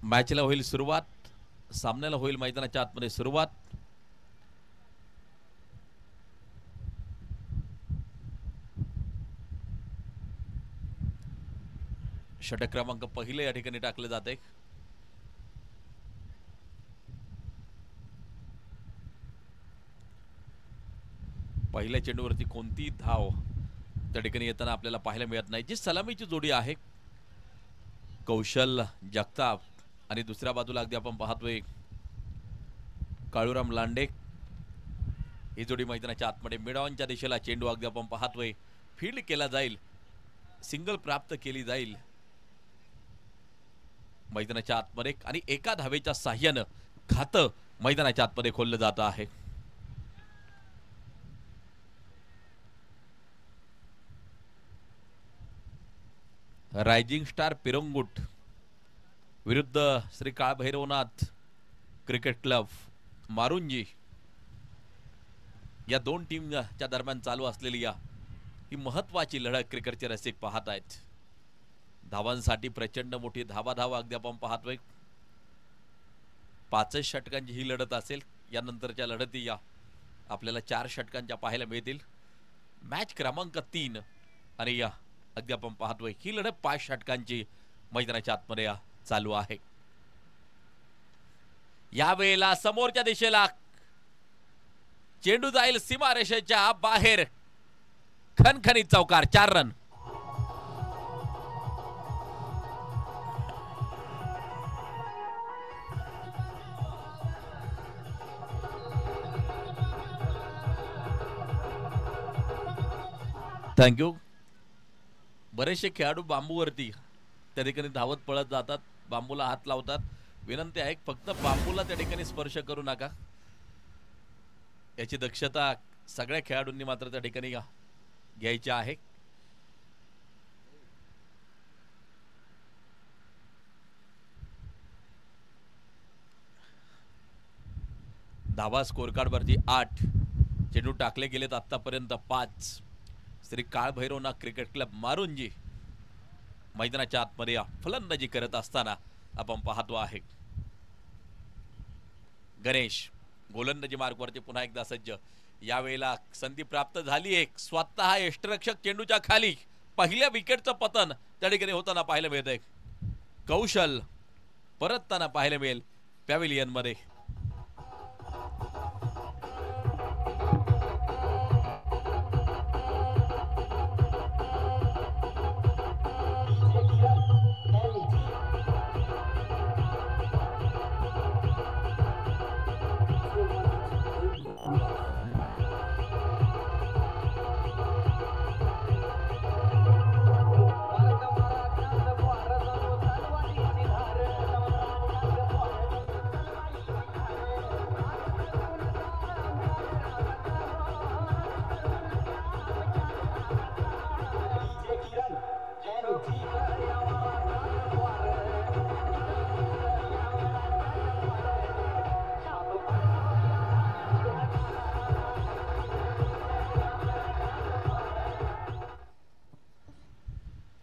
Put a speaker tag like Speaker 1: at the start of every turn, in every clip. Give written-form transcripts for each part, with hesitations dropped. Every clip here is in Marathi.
Speaker 1: मॅचला होईल सुरुवात, सामन्याला होईल मैदानाच्या आतमध्ये सुरुवात. षटक क्रमांक पहिले या ठिकाणी टाकले जाते. पहिल्या चेंडूवरती कोणती धाव त्या ठिकाणी येताना आपल्याला पाहायला मिळत नाही. जी सलामीची जोडी आहे कौशल जगताप आणि दुसऱ्या बाजूला अगदी आपण पाहतोय काळूराम लांडे, ही जोडी मैदानाच्या आतमध्ये मिडऑनच्या दिशेला चेंडू अगदी आपण पाहतोय फील्ड केला जाईल, सिंगल प्राप्त केली जाईल मैदानाच्या आतमध्ये आणि एका धावेच्या साह्यानं खातं मैदानाच्या आतमध्ये खोललं जात आहे. रायझिंग स्टार पिरंगुट विरुद्ध श्री काळभैरवनाथ क्रिकेट क्लब मारुंजी या दोन टीमच्या दरम्यान चालू असलेली ही महत्वाची लढत क्रिकेटचे रसिक पाहत आहेत. धावांसाठी प्रचंड मोठी धावाधाव अगदी आपण पाहतोय. 5 षटकांची ही लढत असेल. यानंतरच्या लढती या आपल्याला 4 षटकांच्या पाहायला मिळतील. मॅच क्रमांक 3 आणि या अगदी आपण पाहतोय ही लढत 5 षटकांची मैदानाच्या आतमध्ये चालू आहे. यावेळेला समोरच्या दिशेला चेंडू जाईल सीमारेषेच्या बाहेर, खणखणीत चौकार, 4 रन. थँक्यू. बरेचसे खेळाडू बांबूवरती त्या ठिकाणी धावत पळत जातात, बांबूला हात लावतात. विनंती आहे फक्त बांबूला त्या ठिकाणी स्पर्श करू नका, याची दक्षता सगळ्या खेळाडूंनी मात्र त्या ठिकाणी घ्यायची आहे. धावा स्कोर कार्ड वरती 8, चेंडू टाकले गेलेत आतापर्यंत 5. श्री काळभैरवनाथ क्रिकेट क्लब मारुंजी मैदानाच्या आतमध्ये फलंदाजी करत असताना आपण पाहतो आहे. गणेश गोलंदाजी मार्गवरती पुन्हा एकदा सज्ज. यावेळेला संधी प्राप्त झाली. एक स्वतः यष्टरक्षक चेंडूच्या खाली, पहिल्या विकेटचं पतन त्या ठिकाणी होताना पाहायला मिळतंय. कौशल परतताना पाहायला मिळेल पॅव्हिलियन मध्ये.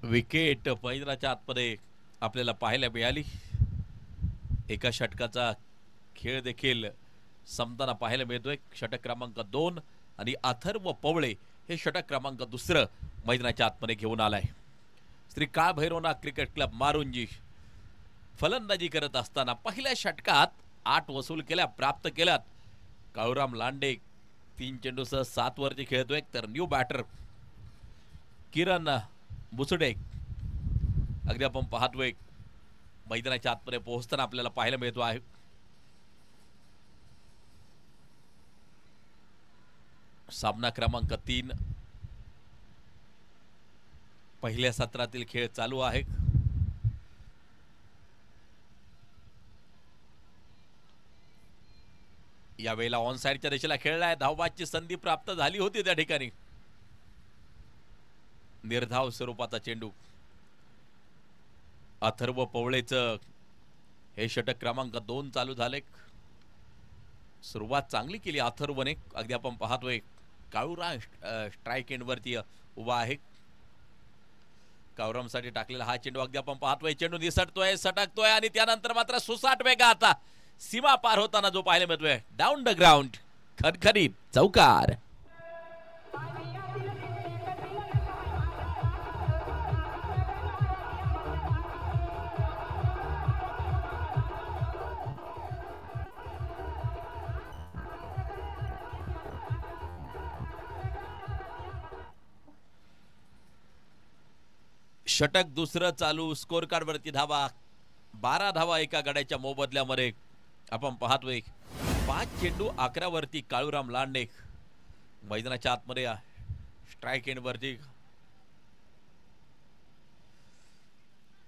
Speaker 1: विकेट मैदानाच्या आतमध्ये आपल्याला पाहायला मिळाली. एका षटकाचा खेळ देखील संपताना पाहायला मिळतोय. षटक क्रमांक 2 आणि अथर्व पवळे हे षटक क्रमांक 2 मैदानाच्या आतमध्ये घेऊन आलाय. श्री काळभैरवनाथ क्रिकेट क्लब मारुंजी फलंदाजी करत असताना पहिल्या षटकात 8 वसूल केल्या, प्राप्त केल्यात. काळूराम लांडे 3 चेंडूसह 7 वरती खेळतोय, तर न्यू बॅटर किरण बुसडे अगदी आपण पाहतोय मैदानाच्या आतमध्ये पोहोचताना आपल्याला पाहायला मिळतो आहे. सामना क्रमांक 3 पहिल्या सत्रातील खेळ चालू आहे. यावेळेला ऑन साइडच्या दिशेला खेळलाय. धावबादची संधी प्राप्त झाली होती त्या ठिकाणी. निर्धाव स्वरूपाचा चेंडू. अथर्व पवळेचं हे षटक क्रमांक 2 चालू झाले. सुरुवात चांगली केली अथर्वने. अगदी आपण पाहतोय काळूराम स्ट्राइक एंड वरती उभा आहे. कावरमसाठी टाकलेला हा चेंडू अगदी आपण पाहतोय, चेंडू निसटतोय, सटकतोय आणि त्यानंतर मात्र सुसाट वेगात सीमा पार होताना जो पाहायला मिळतोय डाऊन द ग्राउंड खणखणीत चौकार. षटक दुसरं चालू, स्कोर कार्ड वरती धावा 12 धावा एका गड्याच्या मोबदल्यामध्ये आपण पाहतोय. 5 चेंडू 11 वरती काळूराम लांडे मैदानाच्या आतमध्ये स्ट्राइक एंड वरती.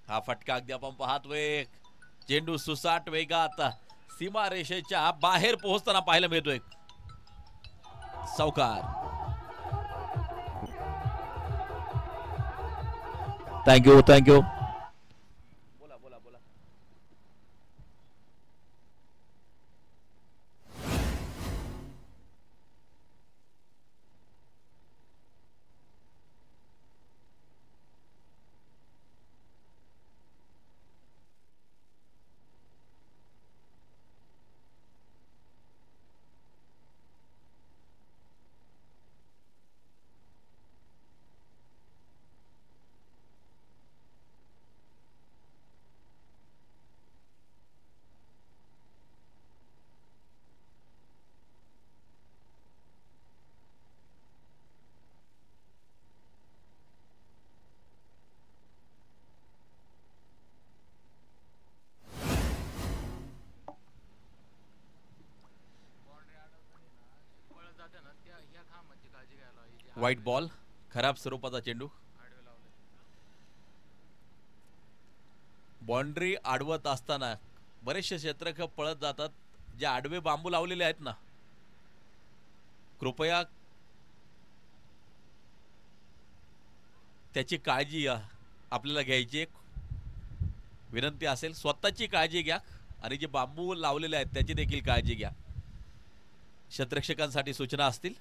Speaker 1: हा फटका अगदी आपण पाहतोय, चेंडू सुसाट वेगात सीमा रेषेच्या बाहेर पोहोचताना पाहायला मिळतोय चौकार. Thank you thank you. बोला बोला बोला. व्हाईट बॉल, खराब स्वरूपाचा चेंडू. बाउंड्री आडवत असताना बरेचसे क्षेत्ररक्षक पळत जातात. जे आडवे बांबू लावलेले आहेत ना, कृपया त्याची काळजी आपल्याला घ्यायची विनंती असेल. स्वतःची काळजी घ्या आणि जे बांबू लावलेले आहेत त्याची देखील काळजी घ्या. क्षेत्ररक्षकांसाठी सूचना असतील.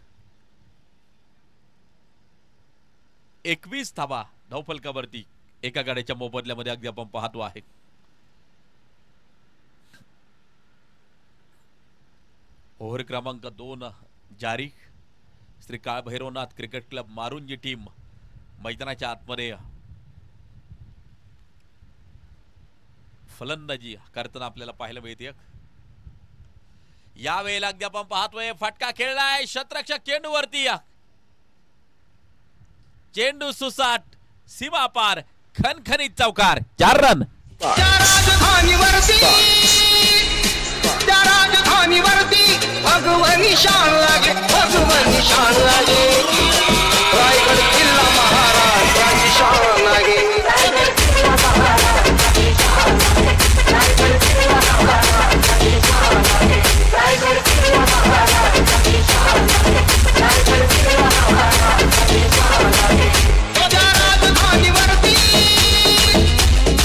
Speaker 1: 21 धावा धावफलकावरती एका गाड्याच्या मोबदल्यामध्ये अगदी आपण पाहतो आहे. ओव्हर क्रमांक 2 जारी. Shri Kalbhairavnath cricket club Marunji team मैदानाच्या आतमध्ये फलंदाजी करताना आपल्याला पाहायला मिळते. या वेळेला अगदी आपण पाहतोय फटका खेळलाय क्षेत्ररक्षक चेंडूवरती. चेंडू सुसाट सीमा पार खणखणीत चौकार. 4 रन.
Speaker 2: भगवानी शान लागे, भगवानी शान लागे, रायगड किल्ला महाराष्ट्राची शान लागे.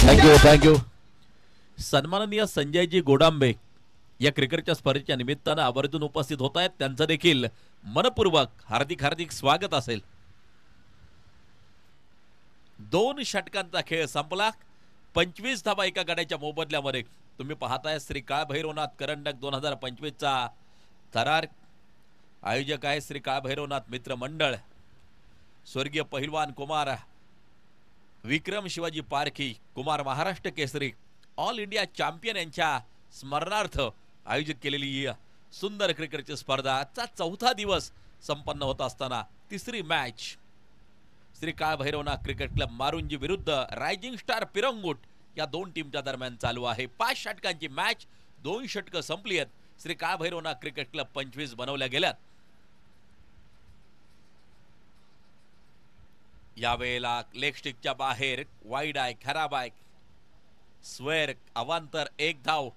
Speaker 1: Thank you thank you. सन्माननीय संजयजी गोडांबे या क्रिकेटच्या स्पर्धेच्या निमित्तानं आवर्जून उपस्थित होत आहेत. त्यांचं देखील मनपूर्वक हार्दिक हार्दिक स्वागत असेल. 2 षटकांचा खेळ संपला. 25 धावा एका गड्याच्या मोबदल्यामध्ये. तुम्ही पाहताय श्री काळभैरवनाथ करंडक 2025 चा थरार. आयोजक आहे श्री काळभैरवनाथ मित्र मंडळ. स्वर्गीय पहिलवान कुमार विक्रम शिवाजी पारखी, Kumar Maharashtra Kesari, all India champion यांच्या स्मरणार्थ आयोजित केलेली सुंदर क्रिकेटची स्पर्धा आजचा 4था दिवस संपन्न होत असताना 3री match Shri Kalbhairavnath cricket club Marunji विरुद्ध रायझिंग स्टार पिरंगुट या 2 टीमच्या दरम्यान चालू आहे. 5 षटकांची मॅच. 2 षटकं संपली आहेत. श्री काळभैरवनाथ क्रिकेट क्लब 25 बनवल्या गेल्यात. यावेळेला लेग स्टिकच्या बाहेर वाईड आहे, खराब आहे, स्क्वेअर अवांतर 1 धाव.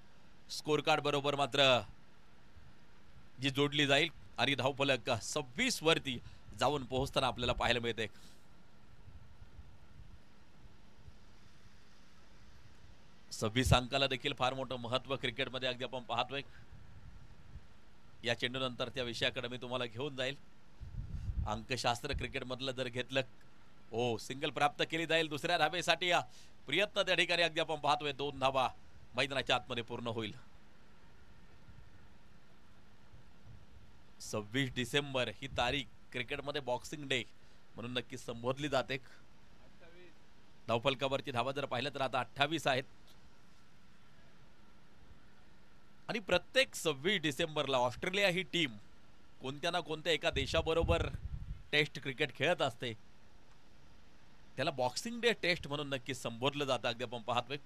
Speaker 1: स्कोर कार्ड बरोबर मात्र जी जोडली जाईल आणि धावफलक 26 वरती जाऊन पोहोचताना आपल्याला पाहायला मिळते. सव्वीस अंकाला देखील फार मोठं महत्व क्रिकेटमध्ये अगदी आपण पाहतोय. या चेंडूनंतर त्या विषयाकडे मी तुम्हाला घेऊन जाईल. अंकशास्त्र क्रिकेट मधलं जर घेतलं ओ सिंगल प्राप्त केली जाईल दुसऱ्या धावेसाठी प्रयत्न त्या ठिकाणी अगदी आपण पाहतोय 2 धावा मैदानाच्या आतमध्ये पूर्ण होईल. 26 डिसेंबर ही तारीख क्रिकेटमध्ये बॉक्सिंग डे म्हणून नक्की संबोधली जाते. धावफलकावरची धावा जर पाहिलं तर आता 28 आहेत आणि प्रत्येक 26 डिसेंबरला ऑस्ट्रेलिया ही टीम कोणत्या ना कोणत्या एका देशाबरोबर टेस्ट क्रिकेट खेळत असते. त्याला बॉक्सिंग डे टेस्ट म्हणून नक्की संबोधलं जातं. अगदी आपण पाहतोय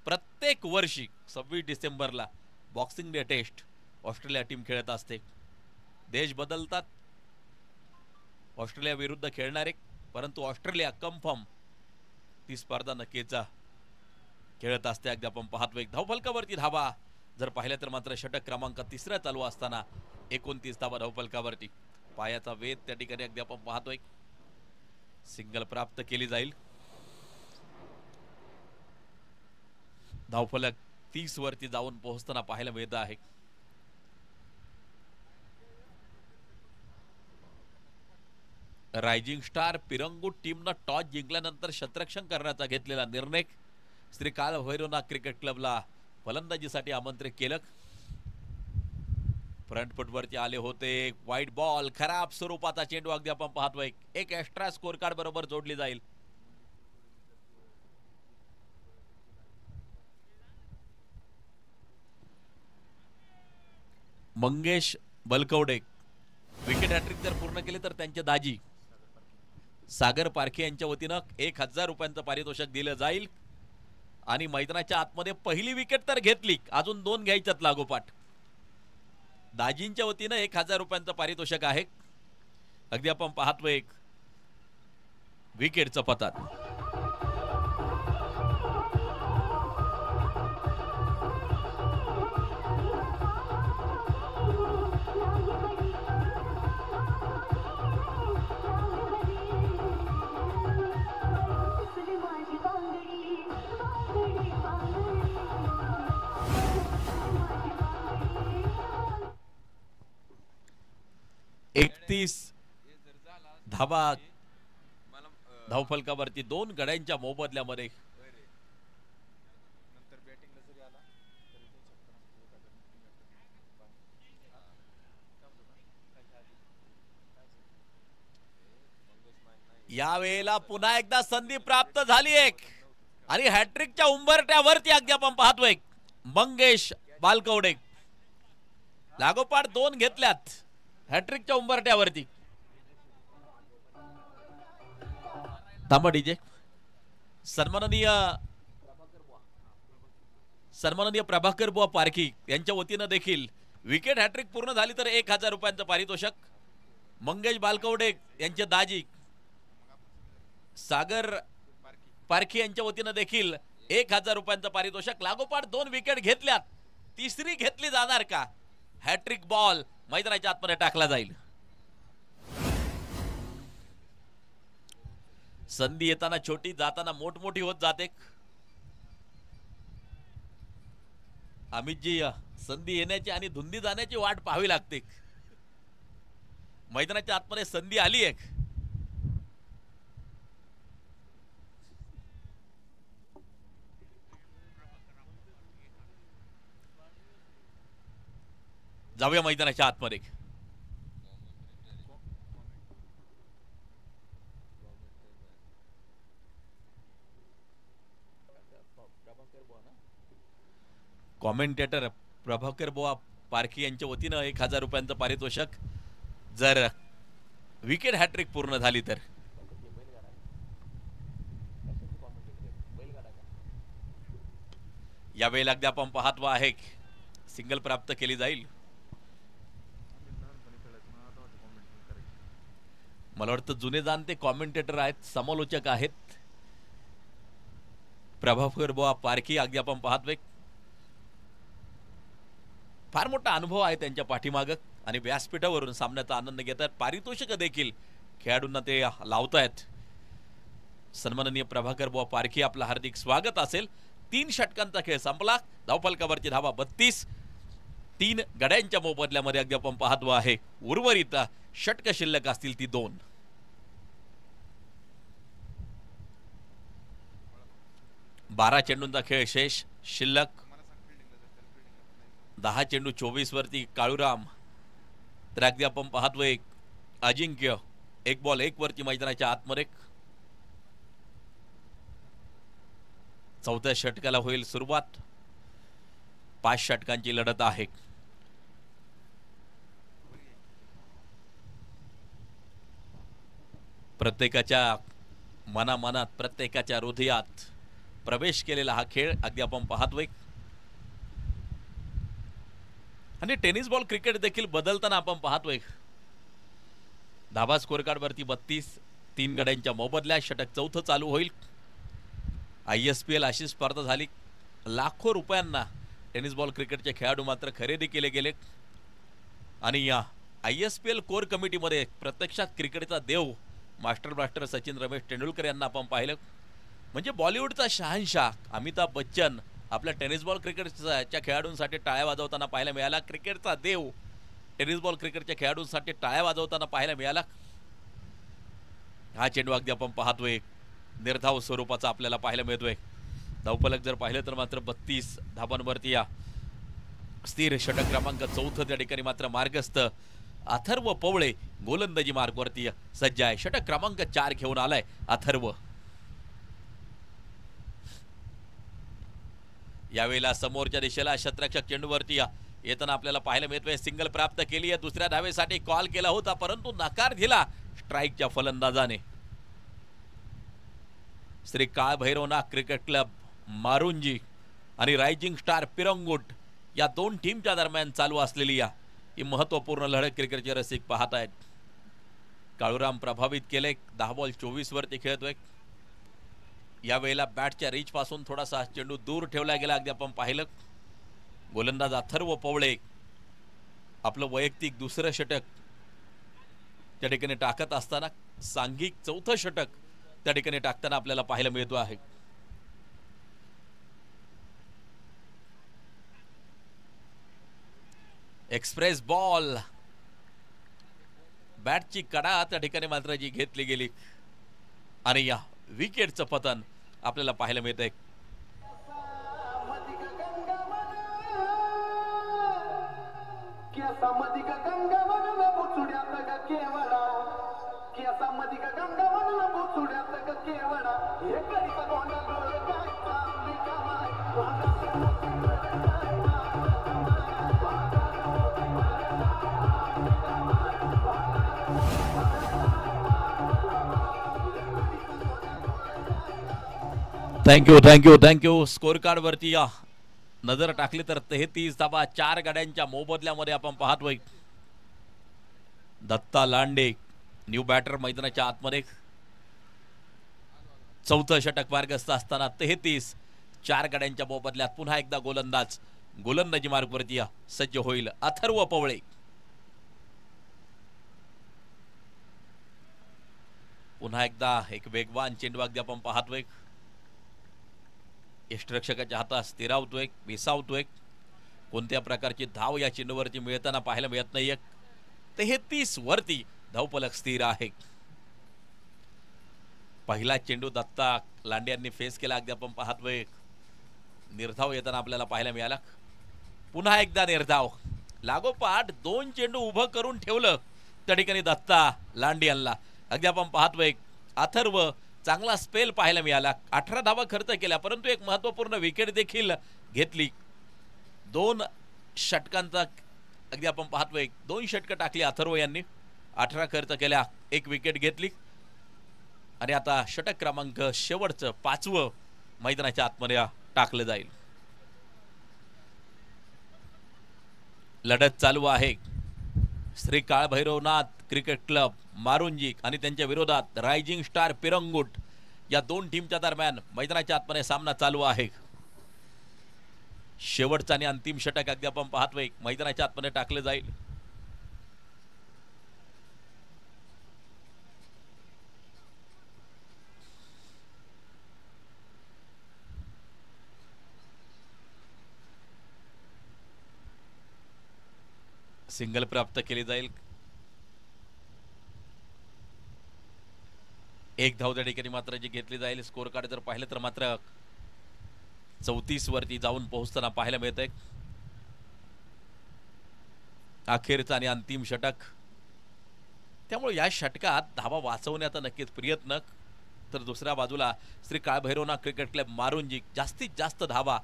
Speaker 1: प्रत्येक वर्षी 26 डिसेंबरला boxing day test Australia team खेळत असते. देश बदलतात ऑस्ट्रेलिया विरुद्ध खेळणारे, परंतु ऑस्ट्रेलिया कन्फर्म ती स्पर्धा नक्कीच खेळत असते. अगदी आपण पाहतोय धावफलकावरती धावा जर पाहिलं तर मात्र षटक क्रमांक 3 चालू असताना 29 धावा धावफलकावरती. पायाचा वेध त्या ठिकाणी अगदी आपण पाहतोय सिंगल प्राप्त केली जाईल. धावफलक 30 वरती जाऊन पोहोचताना पाहायला मिळत आहे. रायझिंग स्टार पिरंगुट टीमनं टॉस जिंकल्यानंतर क्षेत्ररक्षण करण्याचा घेतलेला निर्णय. श्री काल भैरवनाथ क्रिकेट क्लबला फलंदाजीसाठी आमंत्रित केलं. फ्रंट फुटवरती आले होते. वाईट बॉल, खराब स्वरूपाचा चेंडू अगदी आपण पाहतोय. एक एक्स्ट्रा स्कोर कार्ड बरोबर जोडली जाईल. मंगेश बलकवडे विकेट हॅट्रिक जर पूर्ण केले तर त्यांचे दाजी सागर पारखे यांच्या वतीनं 1000 रुपयांचं पारितोषिक दिलं जाईल. आणि मैदानाच्या आतमध्ये पहिली विकेट तर घेतली, अजून 2 घ्यायच्यात लागोपाठ. दाजींच्या वतीनं 1000 रुपयांचं पारितोषिक आहे. अगदी आपण पाहतोय विकेटचं पतन. धावा धावफलकावरती 2 गड्यांच्या मोबदल्यामध्ये. यावेळेला पुन्हा एकदा संधी प्राप्त झाली एक आणि हॅट्रिकच्या उंबरट्यावरती अगदी आपण पाहतोय मंगेश बालकवडे लागोपाठ 2 घेतल्यात हॅट्रिकच्या उंबरट्यावरती. थांबा डीजे. सन्माननीय प्रभाकर बुवा पारखी यांच्या वतीनं देखील विकेट हॅट्रिक पूर्ण झाली तर 1000 रुपयांचं पारितोषिक. मंगेश बालकवडे यांचे दाजी सागर पारखी यांच्या वतीनं देखील 1000 रुपयांचं पारितोषिक. लागोपाठ 2 विकेट घेतल्यात, तिसरी घेतली जाणार का? हॅट्रिक बॉल मैदानाच्या आतमध्ये टाकला जाईल. संधी येताना छोटी, जाताना मोठमोठी होत जाते. अमितजी, संधी येण्याची आणि धुंदी जाण्याची वाट पाहावी लागते. मैदानाच्या आतमध्ये संधी आली एक. जाऊया मैदानाच्या आतमध्ये. कॉमेंटेटर प्रभाकर बुवा पारखी यांच्या वतीनं 1000 रुपयांचं पारितोषिक जर विकेट हॅट्रिक पूर्ण झाली तर. यावेळेला अगदी आपण पाहतो आहे सिंगल प्राप्त केली जाईल. मला वाटतं जुने जाणते कॉमेंटेटर आहेत, समालोचक आहेत. प्रभाकर बुवा पारखी अगदी आपण पाहतोय फार मोठा अनुभव आहे त्यांच्या पाठीमागं आणि व्यासपीठावरून सामन्याचा आनंद घेतात. पारितोषिक देखील खेळाडूंना ते लावतायत. सन्माननीय प्रभाकर बुवा पारखी आपलं हार्दिक स्वागत असेल. 3 षटकांचा खेळ संपला. धावफलकावरची धावा 32. 3 गड्यांच्या मोबदल्यामध्ये अगदी आपण पाहतो आहे. उर्वरित षटक शिल्लक असतील ती 2. 12 चेंडूंचा खेळ शेष शिल्लक. 10 चेंडू 24 वरती काळूराम. तर अगदी आपण पाहतोय अजिंक्य 1 बॉल 1 वरती मैदानाच्या आतमध्ये. चौथ्या षटकाला होईल सुरुवात. 5 षटकांची लढत आहे. प्रत्येकाच्या मनामनात प्रत्येकाच्या हृदयात प्रवेश केलेला हा खेळ अगदी आपण पाहतोय. आणि टेनिस बॉल क्रिकेट देखील बदलताना आपण पाहतोय. धाबा स्कोर कार्ड वरती 32 3 गड्यांच्या मोबदल्या. षटक चौथं चालू होईल. ISPL अशी स्पर्धा झाली. लाखो रुपयांना टेनिस बॉल क्रिकेटचे खेळाडू मात्र खरेदी केले गेले. आणि या ISPL कोर कमिटीमध्ये प्रत्यक्षात क्रिकेटचा देव मास्टर ब्लास्टर सचिन रमेश तेंडुलकर यांना आपण पाहिलं. म्हणजे बॉलिवूडचा शहानशाह अमिताभ बच्चन आपल्या टेनिस बॉल क्रिकेटच्या खेळाडूंसाठी टाळ्या वाजवताना पाहायला मिळाला. क्रिकेटचा देव टेनिस बॉल क्रिकेटच्या खेळाडूंसाठी टाळ्या वाजवताना पाहायला मिळाला. हा चेंडू अगदी आपण पाहतोय निर्धाव स्वरूपाचा आपल्याला पाहायला मिळतोय. धावफलक जर पाहिलं तर मात्र 32 धाबांवरती या स्थिर. षटक क्रमांक 4 त्या ठिकाणी मात्र मार्गस्थ अथर्व पवळे गोलंदाजी मार्गवरती सज्ज आहे. षटक क्रमांक 4 घेऊन आलाय अथर्व. यावेळेला समोरच्या दिशेला शतरक्षक चेंडूवरती येताना आपल्याला पाहायला मिळतोय. सिंगल प्राप्त केली आहे. दुसऱ्या धावेसाठी कॉल केला होता परंतु नकार दिला स्ट्राईकच्या फलंदाजाने. श्री काळ भैरवनाथ क्रिकेट क्लब मारुंजी आणि रायझिंग स्टार पिरंगुट या दोन टीमच्या दरम्यान चालू असलेली ही महत्वपूर्ण लढत क्रिकेटचे रसिक पाहत आहेत. काळूराम प्रभावित केले. 10 बॉल 24 वरती खेळतोय. यावेळेला बॅटच्या रीच पासून थोडासा चेंडू दूर ठेवला गेला. अगदी आपण पाहिलं. गोलंदाज अथर्व पवळे आपलं वैयक्तिक दुसरं षटक त्या ठिकाणी टाकत असताना सांघिक चौथं षटक त्या ठिकाणी टाकताना आपल्याला पाहायला मिळतो आहे. एक्सप्रेस बॉल बॅटची कडा त्या ठिकाणी मात्र जी घेतली गेली आणि या विकेटचं पतन आपल्याला पाहायला मिळतंय. थँक्यू. स्कोर कार्ड वरती नजर टाकली तर 33 धाबा 4 गाड्यांच्या मोबदल्यामध्ये आपण पाहतोय. दत्ता लांडे न्यू बॅटर मैदानाच्या आतमध्ये. चौथं षटक मार्गस्थ असताना 33 4 गाड्यांच्या मोबदल्यात पुन्हा एकदा गोलंदाज गोलंदाजी मार्गवरती सज्ज होईल अथर्व पवळे. पुन्हा एकदा एक वेगवान चेंडू अगदी आपण पाहतोय. यष्टिरक्षकाच्या हातात स्थिरावतोय विसावतोय. कोणत्या प्रकारची धाव या चेंडूवरती मिळताना पाहायला मिळत नाहीये. 33 वरती धावफलक स्थिर आहे. पहिला चेंडू दत्ता लांडे यांनी फेस केला. अगदी आपण पाहतोय निर्धाव येताना आपल्याला पाहायला मिळाला. पुन्हा एकदा निर्धाव. लागोपाठ 2 चेंडू उभं करून ठेवलं त्या ठिकाणी दत्ता लांडे यांना. अगदी आपण पाहतोय अथर्व चांगला स्पेल पाहायला मिळाला. 18 धावा खर्च केल्या परंतु एक महत्वपूर्ण विकेट देखील घेतली. 2 षटकांचा अगदी आपण पाहतोय 2 षटकं टाकली अथर्व यांनी. 18 खर्च केल्या 1 विकेट घेतली. आणि आता षटक क्रमांक शेवटचं 5वं मैदानाच्या आतमध्ये टाकलं जाईल. लढत चालू आहे. श्री काळ भैरवनाथ क्रिकेट क्लब मारुंजी आणि त्यांच्या विरोधात रायझिंग स्टार पिरंगुट या दोन टीमच्या दरम्यान मैदानाच्या आतमध्ये सामना चालू आहे. शेवटचा आणि अंतिम षटक अगदी आपण पाहतोय मैदानाच्या आतमध्ये टाकले जाईल. सिंगल प्राप्त केली जाईल. 1 धाव त्या ठिकाणी मात्र जी घेतली जाईल. स्कोर कार्ड जर पाहिलं तर मात्र 34 वरती जाऊन पोहोचताना पाहायला मिळतंय. अखेरचा आणि अंतिम षटक. त्यामुळे या षटकात धावा वाचवण्याचा नक्कीच प्रयत्न. तर दुसऱ्या बाजूला श्री काळभैरवनाथ क्रिकेट क्लब मारुंजी जास्तीत जास्त धावा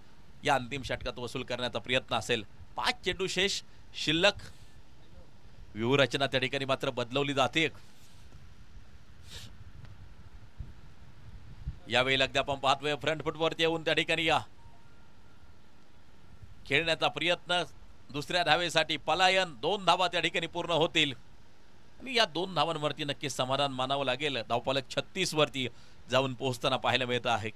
Speaker 1: या अंतिम षटकात वसूल करण्याचा प्रयत्न असेल. 5 चेंडू शेष शिल्लक. व्यूहरचना त्या ठिकाणी मात्र बदलवली जाते. यावेळी अगदी आपण पाहतोय फ्रंट फुटवरती येऊन त्या ठिकाणी या खेळण्याचा प्रयत्न. दुसऱ्या धावेसाठी पलायन. 2 धावा त्या ठिकाणी पूर्ण होतील आणि या 2 धावांवरती नक्की समाधान मानावं लागेल. धावफलक 36 वरती जाऊन पोहोचताना पाहायला मिळत आहे.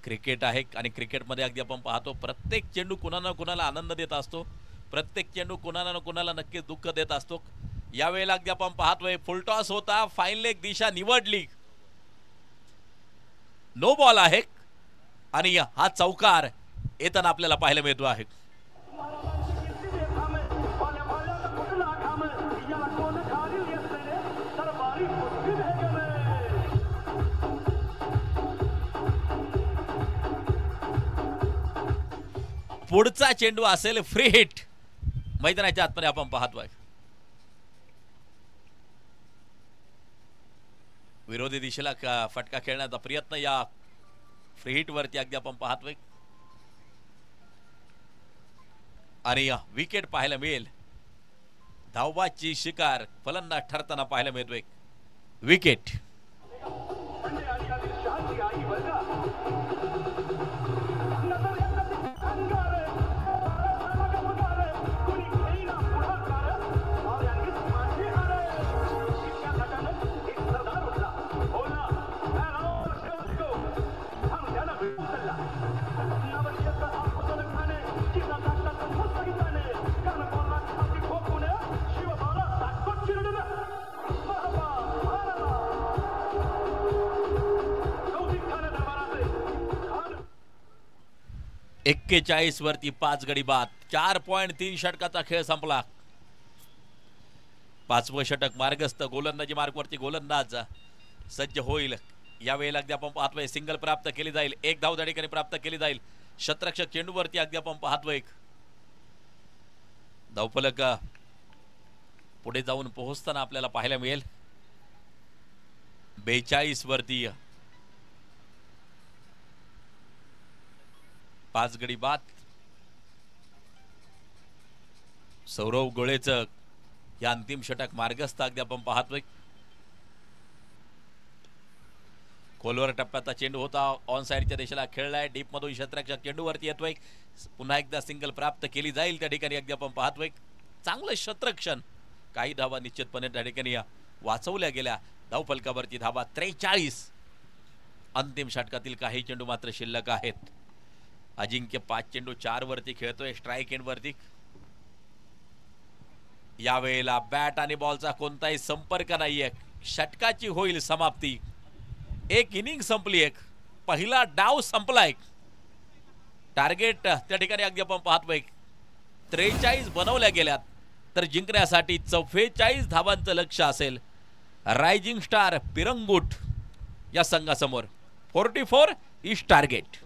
Speaker 1: क्रिकेट आहे आणि क्रिकेटमध्ये अगदी आपण पाहतो प्रत्येक चेंडू कुणाला कुणाला आनंद देत असतो. प्रत्येक चेंडू कुणाला ना कुणाला नक्कीच दुःख देत असतो. यावेळेला अगदी आपण पाहतोय फुलटॉस होता. फाईन लेग दिशा निवडली. नो बॉल आहे आणि हा चौकार येताना आपल्याला पाहायला मिळतो आहे. पुढचा चेंडू असेल फ्री हिट. मैदानाच्या आतमध्ये आपण पाहतोय विरोधी दिशेला फटका खेळण्याचा प्रयत्न या फ्री हिट वरती अगदी आपण पाहतोय आणि विकेट पाहायला मिळेल. धावबाची शिकार फलंदाज ठरताना पाहायला मिळतोय. विकेट. एक्केचाळीस वरती 5 गडी बाद. 4.3 षटकाचा खेळ संपला. 5वं षटक मार्गस्थ. गोलंदाजी मार्गवरती गोलंदाज सज्ज होईल. यावेळेला अगदी आपण पाहतोय सिंगल प्राप्त केली जाईल. 1 धाव त्या ठिकाणी प्राप्त केली जाईल. शतरक्षक चेंडूवरती अगदी आपण पाहतोय धावफलक पुढे जाऊन पोहोचताना आपल्याला पाहायला मिळेल. 42 वरती 5 गडी बाद. सौरव गोळेचं या अंतिम षटक मार्गस्थ अगदी आपण पाहतोय. खोलवर टप्प्याचा चेंडू होता. ऑन साइडच्या दिशेला खेळलाय. डीप मधून क्षेत्ररक्षक चेंडूवरती येतोय. पुन्हा एकदा सिंगल प्राप्त केली जाईल. त्या ठिकाणी अगदी आपण पाहतोय चांगलं क्षेत्ररक्षण. काही धावा निश्चितपणे त्या ठिकाणी वाचवल्या गेल्या. धावफलकावरती धावा 43. अंतिम षटकातील काही चेंडू मात्र शिल्लक आहेत. अजिंक्य 5 चेंडू 4 वरती खेळतोय स्ट्राइक एंड वरती. यावेळेला बॅट आणि बॉलचा कोणताही संपर्क नाहीये. षटकाची होईल समाप्ती. एक इनिंग संपली. एक पहिला डाव संपलाय. टार्गेट त्या ठिकाणी अगदी आपण पाहतोय 43 बनवल्या गेल्यात. तर जिंकण्यासाठी 44 धावांचं लक्ष्य असेल रायझिंग स्टार पिरंगुट या संघासमोर. 44 इज टार्गेट.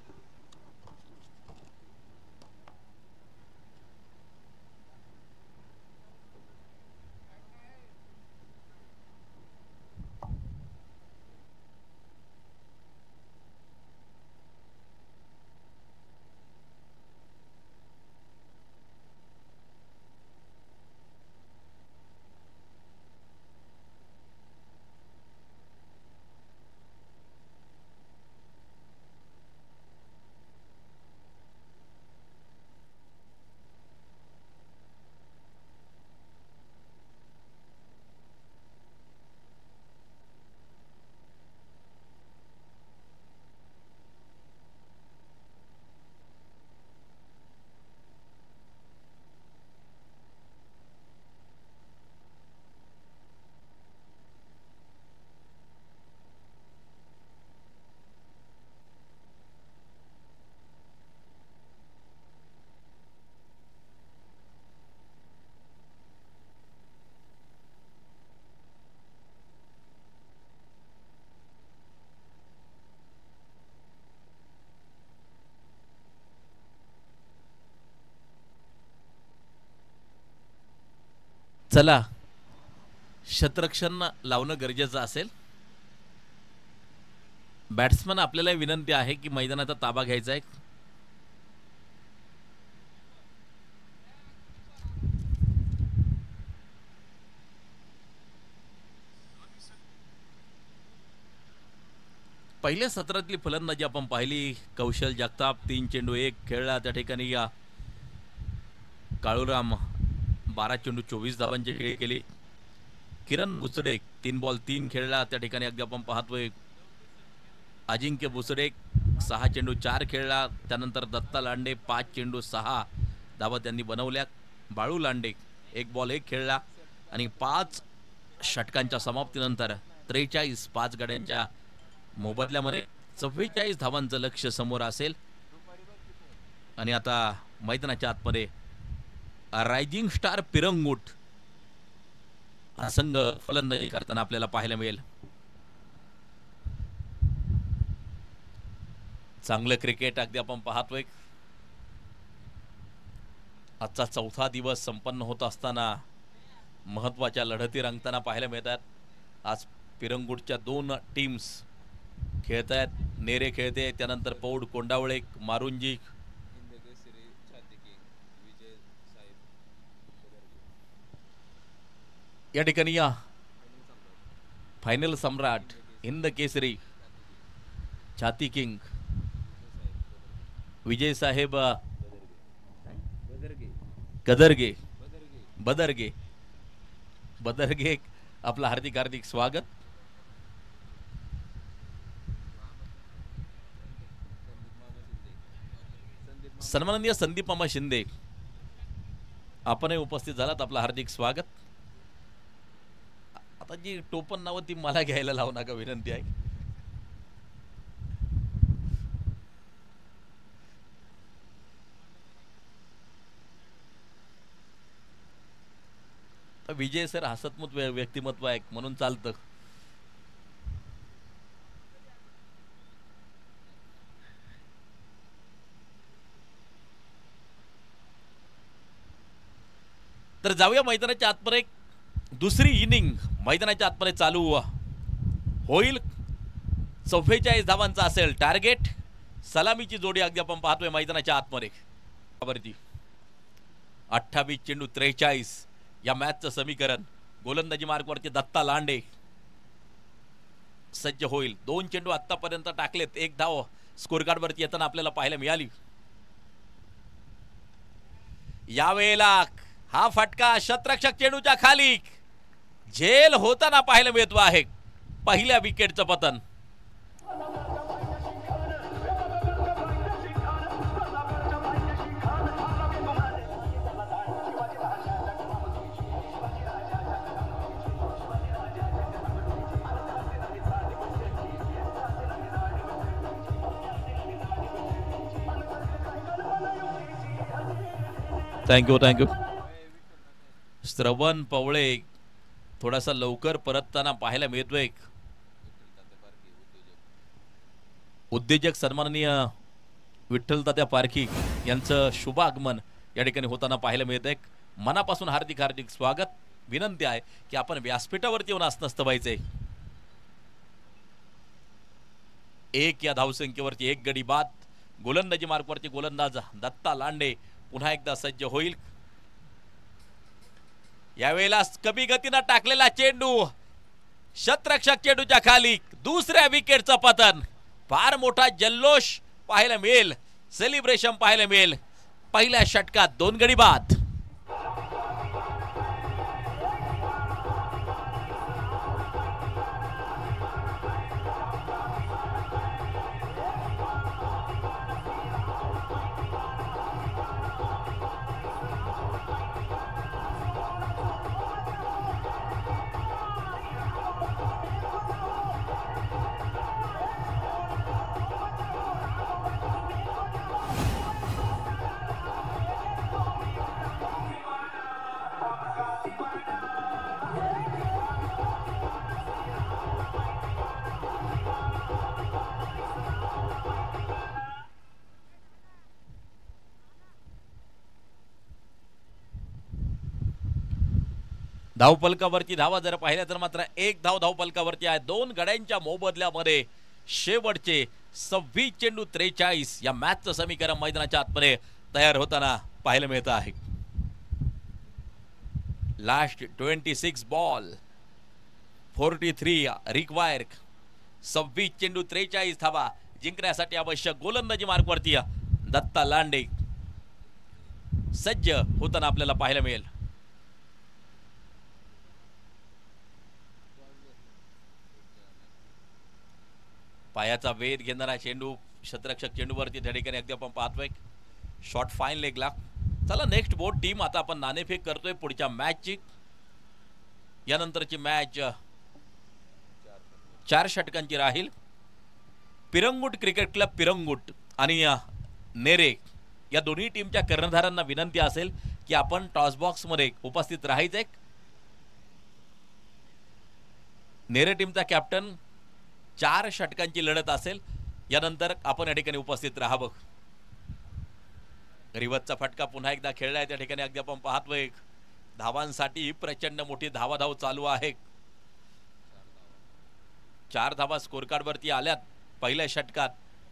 Speaker 1: चला, शतरक्षण लावणं गरजेचं असेल. बॅट्समन आपल्याला विनंती आहे की मैदानाचा ताबा घ्यायचा आहे. पहिल्या सत्रातली फलंदाजी आपण पाहिली. कौशल जगताप 3 चेंडू 1 खेळला. त्या ठिकाणी या काळूराम 12 चेंडू 24 धावांची खेळी केली. किरण बुसडे 3 बॉल 3 खेळला. त्या ठिकाणी अगदी आपण पाहतोय अजिंक्य बुसडे 6 चेंडू 4 खेळला. त्यानंतर दत्ता लांडे 5 चेंडू 6 धावा त्यांनी बनवल्या. बाळू लांडे 1 बॉल 1 खेळला आणि 5 षटकांच्या समाप्तीनंतर 43 5 गड्यांच्या मोबदल्यामध्ये 44 धावांचं लक्ष समोर असेल. आणि आता मैदानाच्या आतमध्ये रायझिंग स्टार पिरंगुट हा संघ फलंदाजी करताना आपल्याला पाहायला मिळेल. चांगलं क्रिकेट अगदी आपण पाहतोय. आजचा 4था दिवस संपन्न होत असताना महत्वाच्या लढती रंगताना पाहायला मिळतात. आज पिरंगुटच्या 2 टीम्स खेळत आहेत. नेरे खेळते, त्यानंतर पौड कोंडावळे मारुंजी. या ठिकाणी या फायनल सम्राट हिंद केसरी छाती किंग विजय साहेब बदरगे आपलं हार्दिक हार्दिक स्वागत. सन्माननीय संदीप मामा शिंदे आपणही उपस्थित झालात, आपलं हार्दिक स्वागत. आता जी टोपण नावं ती मला घ्यायला लावू नका, विनंती आहे. विजय सर हसतमुख व्यक्तिमत्व आहे म्हणून चालतं. तर जाऊया मैदानाच्या आतमध्ये. दुसरी इनिंग मैदानाच्या आतमध्ये चालू होईल. 44 धावांचा असेल टार्गेट. सलामीची जोडी अगदी आपण पाहतोय मैदानाच्या आतमध्ये. 28 चेंडू 43 या मॅचचं समीकरण. गोलंदाजी मार्कवरती दत्ता लांडे सज्ज होईल. 2 चेंडू आतापर्यंत टाकलेत. 1 धाव स्कोर कार्ड वरती येताना आपल्याला पाहायला मिळाली. यावेळेला हा फटका शतरक्षक चेंडूच्या खाली झेल होताना पाहायला मिळतो आहे. पहिल्या विकेटचं पतन. थँक्यू. श्रवण पवळे थोडासा लवकर परतताना पाहायला मिळतोय. उद्योजक सन्माननीय विठ्ठल तात्या पारखी यांचं शुभ आगमन या ठिकाणी होताना पाहायला मिळतंय. मनापासून हार्दिक हार्दिक स्वागत. विनंती आहे की आपण व्यासपीठावरती येऊन असं पाहिजे. 1 या धावसंख्येवरती 1 गडी बाद. गोलंदाजी मार्कवरती गोलंदाज दत्ता लांडे पुन्हा एकदा सज्ज होईल. यावेळेला कमी गतीनं टाकलेला चेंडू शतरक्षक चेंडूच्या खाली. दुसऱ्या विकेटचं पतन. फार मोठा जल्लोष पाहायला मिळेल, सेलिब्रेशन पाहायला मिळेल. पहिल्या षटकात 2 गडी बाद. धावफलकावरती धावा जर पाहिल्या तर मात्र एक धाव धावफलकावरती आहे. दोन गड्यांच्या मोबदल्यामध्ये शेवटचे 26 चेंडू 43 या मॅचचं समीकरण मैदानाच्या आतमध्ये तयार होताना पाहायला मिळतं आहे. Last 26 ball 43 require. 26 चेंडू 43 धावा जिंकण्यासाठी आवश्यक. गोलंदाजी मार्कवरती दत्ता लांडे सज्ज होताना आपल्याला पाहायला मिळेल. पायाचा वेध घेणारा चेंडू शतरक्षक चेंडूवरती त्या ठिकाणी अगदी आपण पाहतोय. शॉट फाईन लेगला. चला नेक्स्ट बोर्ड टीम आता आपण नाणेफेक करतोय पुढच्या मॅचची. यानंतरची मॅच 4 षटकांची राहील. पिरंगुट क्रिकेट क्लब पिरंगुट आणि नेरे या दोन्ही टीमच्या कर्णधारांना विनंती असेल की आपण टॉस बॉक्स मध्ये उपस्थित राहायचे. नेरे टीमचा कॅप्टन 4 षटकांची लढत असेल. यानंतर आपण या ठिकाणी उपस्थित राहावं. रिवतचा फटका पुन्हा एकदा खेळलाय त्या ठिकाणी अगदी आपण पाहतोय. धावांसाठी प्रचंड मोठी धावाधाव चालू आहे. 4 धावा स्कोर कार्ड वरती आल्यात पहिल्या षटकात,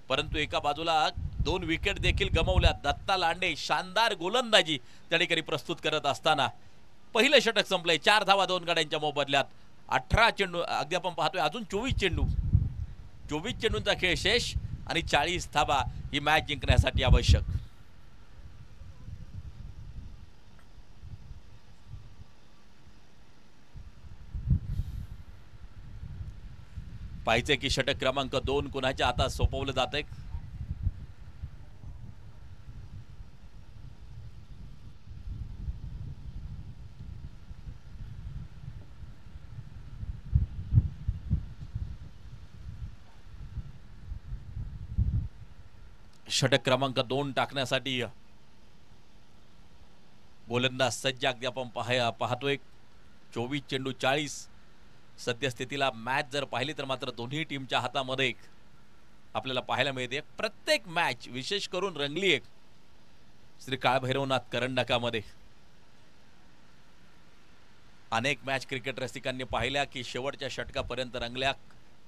Speaker 1: परंतु एका बाजूला 2 विकेट देखील गमावल्यात. दत्ता लांडे शानदार गोलंदाजी त्या ठिकाणी प्रस्तुत करत असताना पहिलं षटक संपलंय. 4 धावा 2 गड्यांच्या मोबदल्यात. 18 चेंडू अगदी आपण पाहतोय. अजून 24 चेंडूंचा खेळ शेष आणि 40 धावा ही मॅच जिंकण्यासाठी आवश्यक. पाहिजे की षटक क्रमांक 2 कुणाच्या हातात सोपवलं जातंय. षटक क्रमांक 2 टाकण्यासाठी गोलंदाज सज्ज अगदी आपण पाहतोय. 24 चेंडू 40. सद्यस्थितीला मॅच जर पाहिली तर मात्र दोन्ही टीमच्या हातामध्ये आपल्याला पाहायला मिळते. प्रत्येक मॅच विशेष करून रंगली आहे श्री काळभैरवनाथ करंडकामध्ये. अनेक मॅच क्रिकेट रसिकांनी पाहिल्या की शेवटच्या षटकापर्यंत रंगल्या.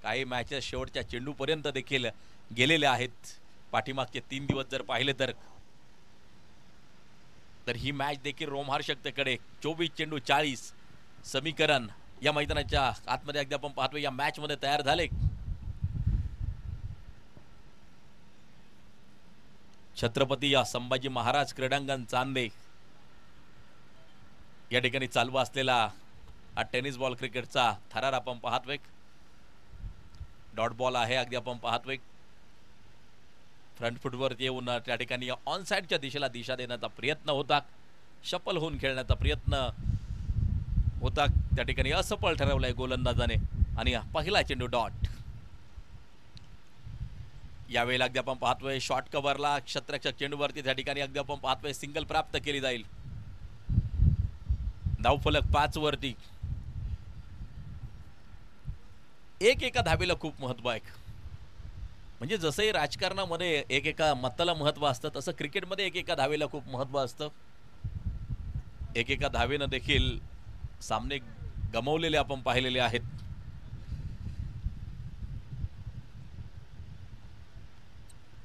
Speaker 1: काही मॅचेस शेवटच्या चेंडूपर्यंत देखील गेलेल्या आहेत. पाठीमागचे 3 दिवस जर पाहिले तर ही मॅच देखील रोमहर्षकतेकडे. 24 चेंडू 40 समीकरण या मैदानाच्या आतमध्ये अगदी आपण पाहतोय या मॅच मध्ये तयार झाले. छत्रपती या संभाजी महाराज क्रीडांगण चांदे या ठिकाणी चालू असलेला हा टेनिस बॉल क्रिकेटचा थरार आपण पाहतोय. डॉट बॉल आहे अगदी आपण पाहतोय. फ्रंट फुटवरती येऊन त्या ठिकाणी ऑन साइडच्या दिशेला दिशा देण्याचा प्रयत्न होता. शफल होऊन खेळण्याचा प्रयत्न होता. त्या ठिकाणी असफल ठरवलाय गोलंदाजाने आणि पहिला चेंडू डॉट. यावेळेला अगदी आपण पाहतोय शॉर्ट कव्हरला क्षेत्ररक्षक चेंडूवरती त्या ठिकाणी अगदी आपण पाहतोय सिंगल प्राप्त केली जाईल. धावफलक 5 वरती. एका धावेला खूप महत्व आहे. म्हणजे जसंही राजकारणामध्ये एका मताला महत्व असतं तसं क्रिकेटमध्ये एका धावेला खूप महत्व असतं. एका धावेनं देखील सामने गमावलेले आपण पाहिलेले आहेत.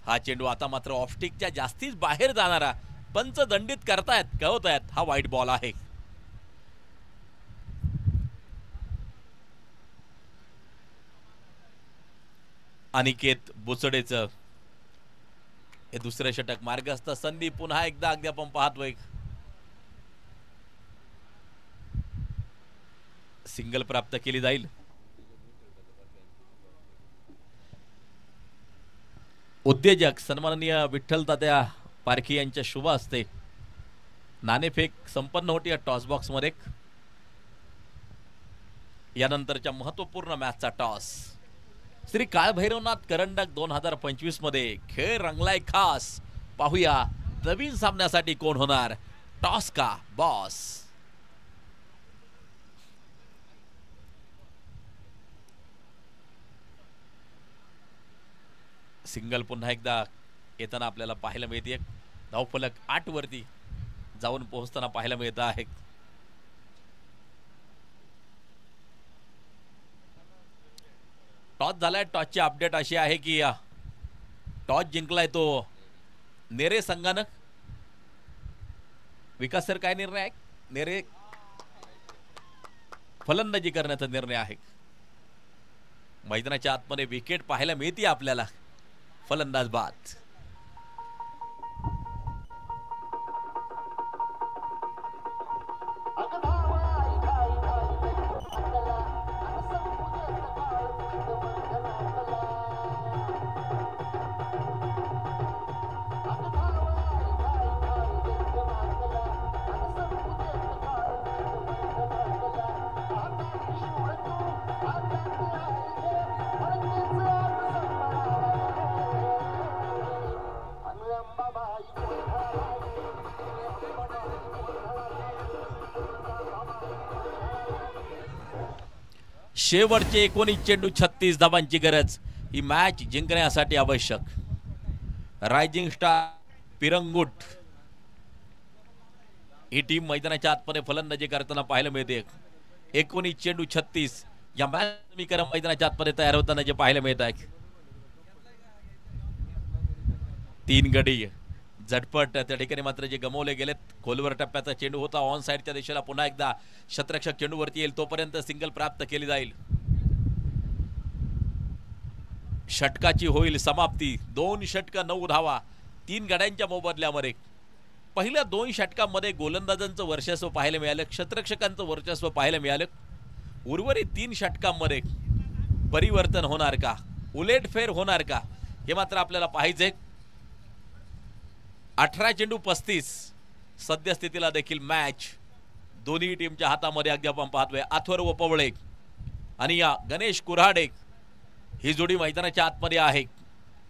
Speaker 1: हा चेंडू आता मात्र ऑफस्टिकच्या जास्तीच बाहेर जाणारा पंच दंडित करतायत कळवतायत. हा वाईट बॉल आहे. अनिकेत बुचडेचं हे दुसरे षटक मार्गस्थ. संधी पुन्हा एकदा अगदी आपण पाहतोय. सिंगल प्राप्त केली जाईल. उद्योजक सन्माननीय विठ्ठल तात्या पारखी यांच्या शुभ हस्ते नाणेफेक संपन्न होती या टॉस बॉक्स मध्ये. यानंतरच्या महत्वपूर्ण मॅचचा टॉस. श्री काळभैरवनाथ करंडक 2025 मध्ये खेळ रंगलाय खास. पाहूया नवीन सामन्यासाठी कोण होणार टॉस का बॉस. सिंगल पुन्हा एकदा येताना आपल्याला पाहायला मिळते. धावफलक 8 वरती जाऊन पोहोचताना पाहायला मिळत आहे. टॉस झालाय. टॉसची अपडेट अशी आहे की टॉस जिंकलाय तो नेरे संघानं. विकास सर काय निर्णय आहे? नेरे फलंदाजी करण्याचा निर्णय आहे. मैदानाच्या आतमध्ये विकेट पाहायला मिळते आपल्याला. फलंदाज बाद. शेवटचे 19 चेंडू 36 धावांची गरज. ही मॅच जिंकण्यासाठी आवश्यक. रायझिंग स्टार पिरंगुट ही टीम मैदानाच्या आतमध्ये फलंदाजी करताना पाहायला मिळते. 19 चेंडू 36 या मॅच समीकरण मैदानाच्या आतमध्ये तयार होताना जे पाहायला मिळत आहे. 3 गडी झटपट त्या ठिकाणी मात्र जे गमावले गेलेत. खोलवर टप्प्याचा चेंडू होता. ऑन साइडच्या दिशेला पुन्हा एकदा शतरक्षक चेंडूवरती येईल तोपर्यंत सिंगल प्राप्त केली जाईल. षटकाची होईल समाप्ती. 2 षटक 9 धावा 3 गड्यांच्या मोबदल्यामध्ये. पहिल्या 2 षटकांमध्ये गोलंदाजांचं वर्चस्व पाहायला मिळालं. शतरक्षकांचं वर्चस्व पाहायला मिळालं. उर्वरित 3 षटकांमध्ये परिवर्तन होणार का? उलटफेर होणार का? हे मात्र आपल्याला पाहायचंय. 18 चेंडू 35 सद्यस्थितीला देखील मॅच दोन्ही टीमच्या हातामध्ये. अगदी आपण पाहतोय अथर्व पवळे आणि या गणेश कुऱ्हाडे ही जोडी मैदानाच्या आतमध्ये आहे.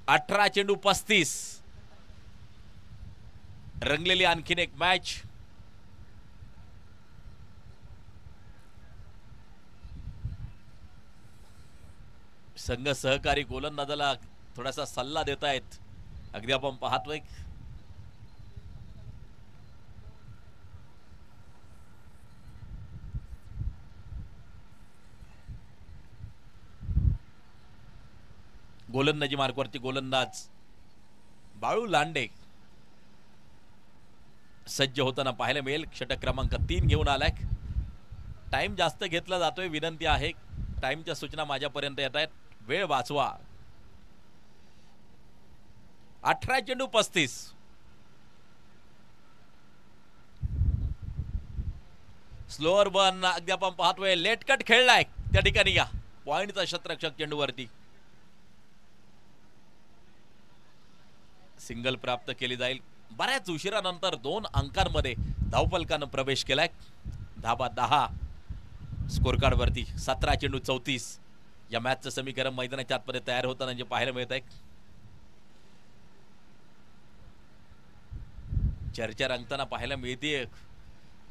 Speaker 1: 18 चेंडू 35 रंगलेली आणखीन एक मॅच. संघ सहकारी गोलंदाजाला थोडासा सल्ला देत आहेत. अगदी आपण पाहतोय गोलंदाजी मार्कवरती गोलंदाज बाळू लांडे सज्ज होताना पाहायला मिळेल. षटक क्रमांक 3 घेऊन आलाय. टाइम जास्त घेतला जातोय. विनंती आहे टाइमच्या सूचना माझ्यापर्यंत येत आहेत. वेळ वाचवा. 18 चेंडू 35 स्लोअर वन. अगदी आपण पाहतोय लेट कट खेळलाय त्या ठिकाणी. या पॉइंटचा शतरक्षक चेंडूवरती सिंगल प्राप्त केली जाईल. बऱ्याच उशिरानंतर 2 अंकांमध्ये धावफलकानं प्रवेश केलाय. धाबा 10 स्कोर कार्ड वरती. 17 चेंडू 34 या मॅचचं समीकरण मैदानाच्या आतमध्ये तयार होताना जे पाहायला मिळत आहे. चर्चा रंगताना पाहायला मिळते.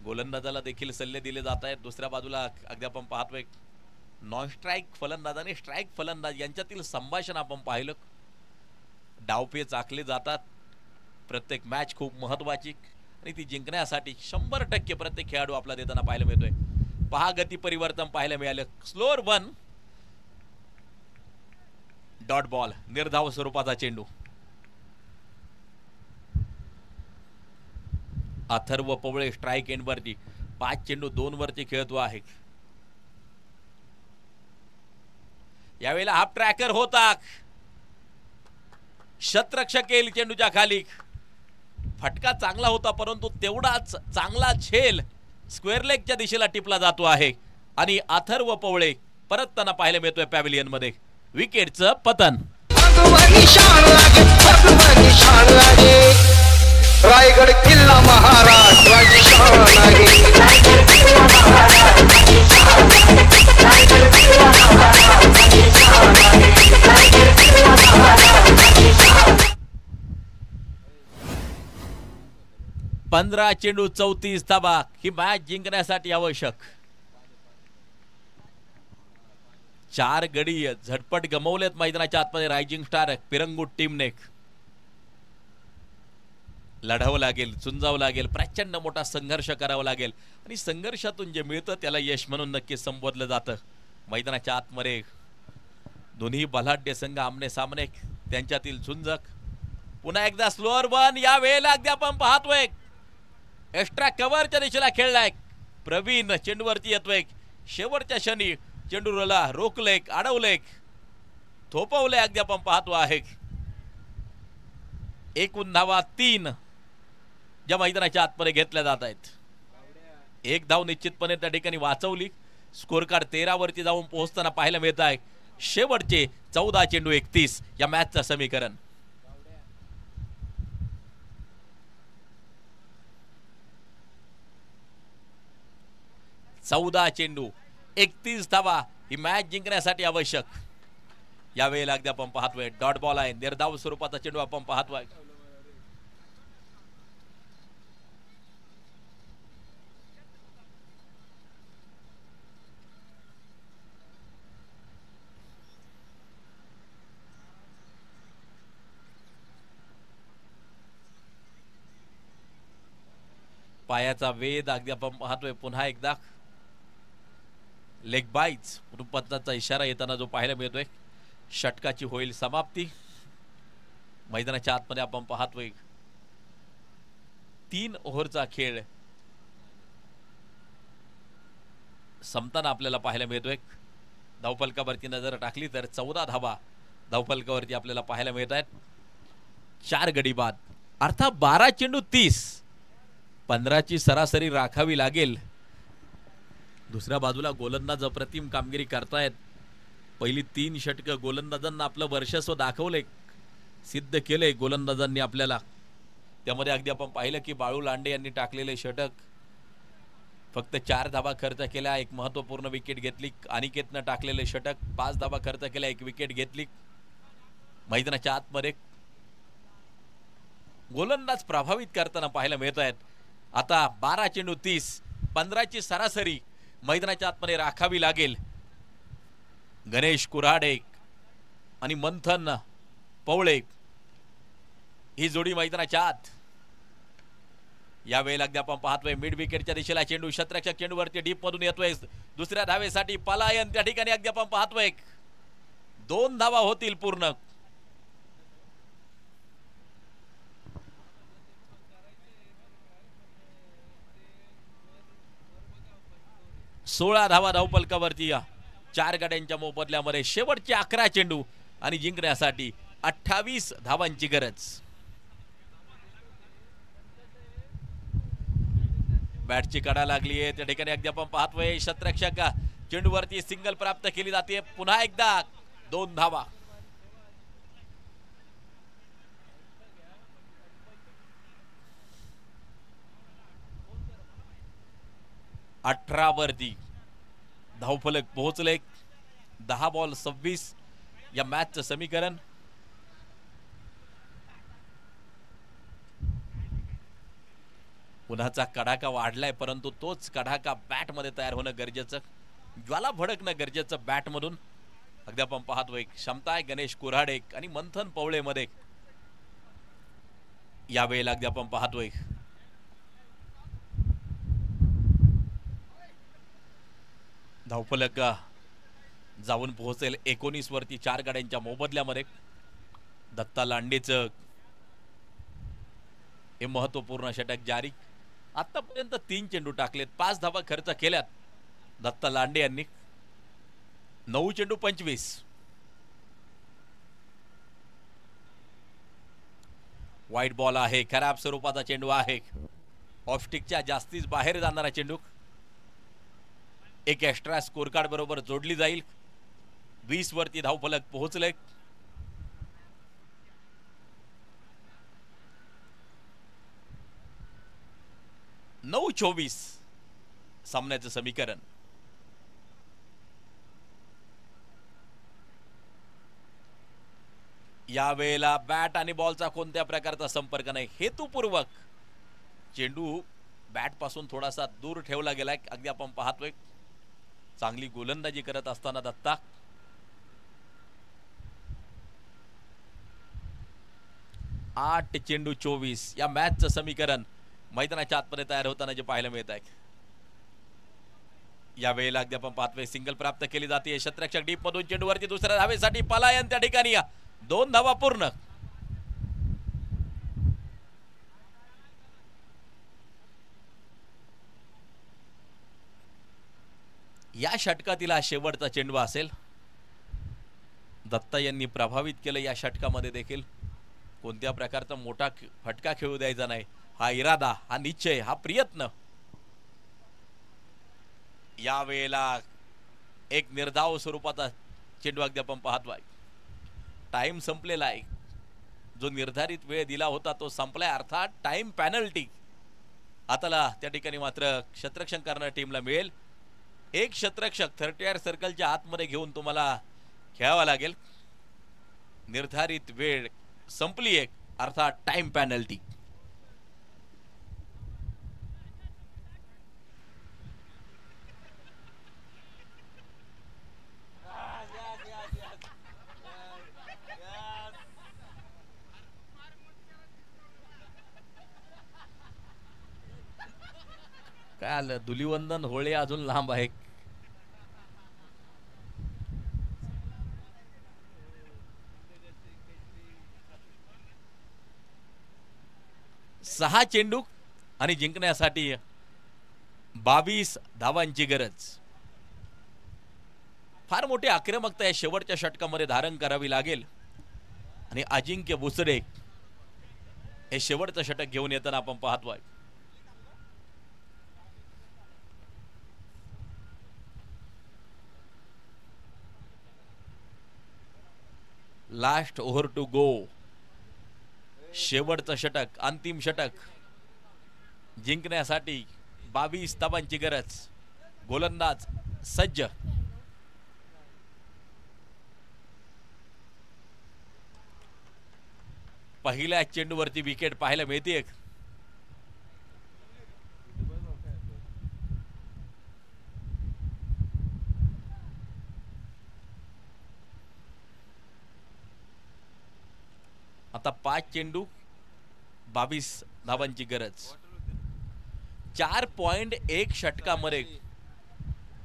Speaker 1: गोलंदाजाला देखील सल्ले दिले जात आहेत. दुसऱ्या बाजूला अगदी आपण पाहतोय नॉन स्ट्राईक फलंदाज आणि स्ट्राईक फलंदाज यांच्यातील संभाषण आपण पाहिलं. डावपेच आखले जातात. प्रत्येक मॅच खूप महत्वाची आणि ती जिंकण्यासाठी 100% प्रत्येक खेळाडू आपला देताना पाहायला मिळतोय. पहा गती परिवर्तन पाहायला मिळालं. Slower one. डॉट बॉल निर्धाव स्वरूपाचा चेंडू. अथर्व पवळे स्ट्राईक एंड वरती. 5 चेंडू 2 वरती खेळतो आहे. यावेळेला हाफ ट्रॅकर होता. शतरक्षक येईल चेंडूच्या खाली. फटका चांगला होता परंतु तेवढाच चांगला झेल स्क्वेअर लेगच्या दिशेला टिपला जातो आहे आणि अथर्व पवळे परतताना पाहायला मिळतोय पॅव्हिलियन मध्ये. विकेटचं पतन.
Speaker 2: रायगड किल्ला महाराष्ट्राची शान
Speaker 1: आहे. 15 चेंडू 34 धावा ही मॅच जिंकण्यासाठी आवश्यक. 4 गडी झटपट गमावलेत मैदानाच्या आतमध्ये रायझिंग स्टार पिरंगुट टीमने. लढावं लागेल, झुंजावं लागेल, प्रचंड मोठा संघर्ष करावा लागेल आणि संघर्षातून जे मिळतं त्याला यश म्हणून नक्की संबोधलं जातं. मैदानाच्या आतमध्ये दोन्ही बलाढ्य संघ आमने सामने, त्यांच्यातील झुंजक. पुन्हा एकदा स्लोअर वन. या वेळेला अगदी आपण पाहतोय एक्स्ट्रा कव्हरच्या दिशेला खेळलाय प्रवीण. चेंडूवरती येतोय शेवटच्या क्षणी चेंडूला रोखले, अडवले, थोपवले. अगदी आपण पाहतो आहे एकूण धावा 3 ज्या मैदानाच्या आतमध्ये घेतल्या जात आहेत. एक धाव निश्चितपणे त्या ठिकाणी वाचवली. स्कोर कार्ड 13 वरती जाऊन पोहोचताना पाहायला मिळत आहे. शेवटचे 14 चेंडू 31 या मॅचचं समीकरण. चौदा चेंडू 31 धावा ही मॅच जिंकण्यासाठी आवश्यक. यावेळेला अगदी आपण पाहतोय डॉट बॉल आहे, निर्धाव स्वरूपाचा चेंडू आपण पाहतोय. पायाचा वेध अगदी आपण पाहतोय. पुन्हा एकदा लेग बाईच पद्धतीचा इशारा येताना जो पाहायला मिळतोय. षटकाची होईल समाप्ती. मैदानाच्या आतमध्ये आपण पाहतोय 3 ओव्हरचा खेळ संपताना आपल्याला पाहायला मिळतोय. धावफलकावरती नजर टाकली तर 14 धावा धावफलकावरती आपल्याला पाहायला मिळत आहेत. 4 गडी बाद अर्थात 12 चेंडू 30, 15ची सरासरी राखावी लागेल. दुसऱ्या बाजूला गोलंदाज अप्रतिम कामगिरी करतायत. पहिली 3 षटकं गोलंदाजांना आपलं वर्चस्व दाखवले, सिद्ध केले गोलंदाजांनी आपल्याला. त्यामध्ये अगदी आपण पाहिलं की बाळू लांडे यांनी टाकलेले षटक फक्त 4 धावा खर्च केल्या, एक महत्त्वपूर्ण विकेट घेतली. अनिकेतनं टाकलेले षटक 5 धावा खर्च केल्या, एक विकेट घेतली. मैदानाच्या आतमध्ये गोलंदाज प्रभावित करताना पाहायला मिळत आहेत. आता 12 चेंडू 30, 15ची सरासरी मैदानाच्या आतमध्ये राखावी लागेल. गणेश कुऱ्हाडे आणि मंथन पवळे ही जोडी मैदानाच्या आत. यावेळेला अगदी आपण पाहतोय मिड विकेटच्या दिशेला चेंडू, शतरक्षक चेंडूवरती डीप मधून येतोय. दुसऱ्या धावेसाठी पलायन त्या ठिकाणी अगदी आपण पाहतोय 2 धावा होतील पूर्ण. सोळा धावा धावफलकावरती या 4 गाड्यांच्या मोबदल्यामध्ये. शेवटचे 11 चेंडू आणि जिंकण्यासाठी 28 धावांची गरज. बॅटची कडा लागली आहे त्या ठिकाणी अगदी आपण पाहतोय. शतरक्षक चेंडूवरती सिंगल प्राप्त केली जाते. पुन्हा एकदा 2 धावा. अठरा वरती धावफलक पोहोचले. 10 बॉल 26 या मॅचचं समीकरण. पुन्हाचा कडाका वाढलाय, परंतु तोच कडाका बॅट मध्ये तयार होणं गरजेचं, ज्वाला भडकणं गरजेचं बॅट मधून. अगदी आपण पाहतोय क्षमता आहे गणेश कुऱ्हाडे आणि मंथन पवळे मध्ये. यावेळेला अगदी आपण पाहतोय धावफलक जाऊन पोहोचेल 19 वरती 4 गाड्यांच्या मोबदल्यामध्ये. दत्ता लांडेचं हे महत्वपूर्ण षटक जारी. आतापर्यंत 3 चेंडू टाकलेत, 5 धावा खर्च केल्यात दत्ता लांडे यांनी. 9 चेंडू 25. वाईट बॉल आहे, खराब स्वरूपाचा चेंडू आहे. ऑफस्टिकच्या जास्तीच बाहेर जाणारा चेंडू. एक एक्स्ट्रा स्कोर कार्ड बरोबर जोडली जाईल. 20 वरती धावफलक पोहोचले. नऊ 24 सामन्याचं समीकरण. यावेळेला बॅट आणि बॉलचा कोणत्या प्रकारचा संपर्क नाही, हेतुपूर्वक चेंडू बॅट पासून थोडासा दूर ठेवला गेलाय. अगदी आपण पाहतोय चांगली गोलंदाजी करत असताना दत्ता. आठ चेंडू 24 या मॅचचं समीकरण मैदानाच्या आतमध्ये तयार होताना जे पाहायला मिळत आहे. या वेळेला अगदी आपण पाहतोय सिंगल प्राप्त केली जाते. क्षेत्ररक्षक डीप मधून चेंडूवरती दुसऱ्या धावेसाठी पलायन त्या ठिकाणी 2 धावा पूर्ण. या षटकातील हा शेवटचा चेंडू असेल. दत्ता यांनी प्रभावित केलं या षटकामध्ये देखील. कोणत्या प्रकारचा मोठा फटका खेळू द्यायचा नाही, हा इरादा, हा निश्चय, हा प्रयत्न. या वेळेला एक निर्धाव स्वरूपाचा चेंडू अगदी आपण पाहतोय. टाइम संपलेला आहे. जो निर्धारित वेळ दिला होता तो संपलाय, अर्थात टाइम पेनल्टी आताला त्या ठिकाणी मात्र क्षेत्ररक्षण करणाऱ्या टीमला मिळेल. एक क्षेत्ररक्षक 30 सर्कलच्या आतमध्ये घेऊन तुम्हाला खेळावा लागेल. निर्धारित वेळ संपली एक, अर्थात टाइम पेनल्टी. काय आलं, धुलीवंदन होळे अजून लांब आहे. सहा चेंडू आणि जिंकण्यासाठी 22 धावांची गरज. फार मोठी आक्रमकता या शेवटच्या षटकामध्ये धारण करावी लागेल आणि अजिंक्य बुसडे हे शेवटचं षटक घेऊन येताना आपण पाहतोय. Last over to go. शेवटचं षटक, अंतिम षटक जिंकण्यासाठी 22 धावांची गरज. गोलंदाज सज्ज. पहिल्या चेंडूवरती विकेट पाहायला मिळते. आता 5 चेंडू 22 धावांची गरज. 4.1 षटकामध्ये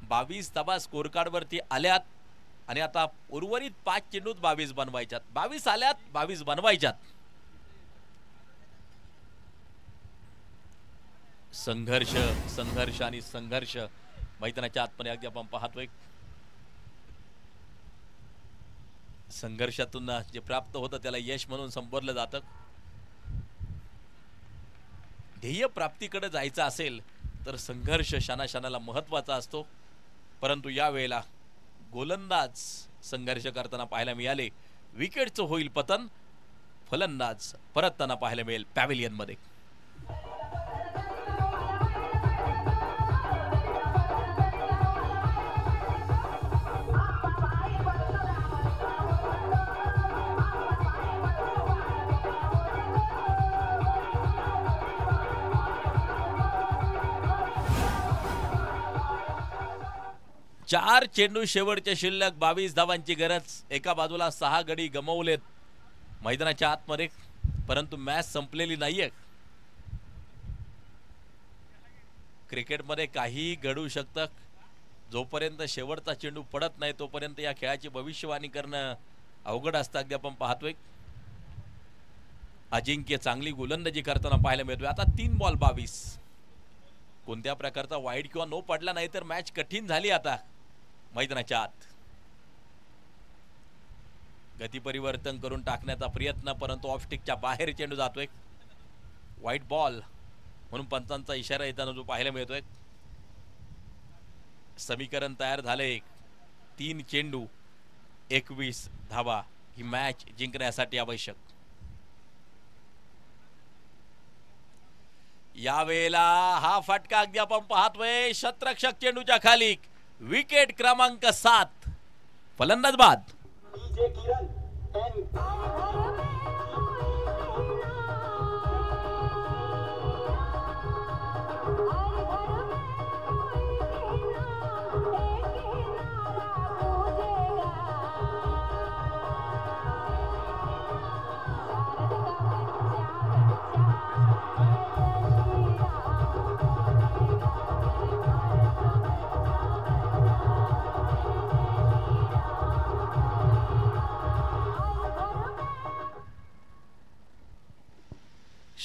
Speaker 1: 22 धावा स्कोर कार्ड वरती आल्यात आणि आता उर्वरित 5 चेंडूत 22 बनवायच्यात. 22 आल्यात, 22 बनवायच्यात. संघर्ष, संघर्ष आणि संघर्ष मैदानाच्या आतमध्ये अगदी आपण पाहतोय. संघर्षातून जे प्राप्त होतं त्याला यश म्हणून संबोधलं जातं. ध्येय प्राप्तीकडे जायचं असेल तर संघर्ष क्षणाक्षणाला महत्वाचा असतो. परंतु या वेळेला गोलंदाज संघर्ष करताना पाहायला मिळाले. विकेटचं होईल पतन. फलंदाज परतताना पाहायला मिळेल पॅव्हिलियन मध्ये. चार चेंडू शेवटचे शिल्लक, 22 धावांची गरज. एका बाजूला 6 गडी गमावलेत मैदानाच्या आतमध्ये, परंतु मॅच संपलेली नाहीये. क्रिकेटमध्ये काही घडू शकतं. जोपर्यंत शेवटचा चेंडू पडत नाही तोपर्यंत या खेळाची भविष्यवाणी करणं अवघड असतं. अगदी आपण पाहतोय अजिंक्य चांगली गोलंदाजी करताना पाहायला मिळतोय. आता 3 बॉल 22. कोणत्या प्रकारचा वाईड किंवा नो पडला नाही तर मॅच कठीण झाली. आता मैदानाच्या आत गती परिवर्तन करून टाकण्याचा प्रयत्न, परंतु ऑफस्टिकच्या बाहेर चेंडू जातोय. व्हाईट बॉल म्हणून पंचांचा इशारा येताना जो पाहायला मिळतोय. समीकरण तयार झाले. 3 चेंडू 21 धावा ही मॅच जिंकण्यासाठी आवश्यक. या वेळेला हा फटका अगदी आपण पाहतोय क्षेत्ररक्षक चेंडूच्या खाली. विकेट क्रमांक 7. फलंदाज बाद.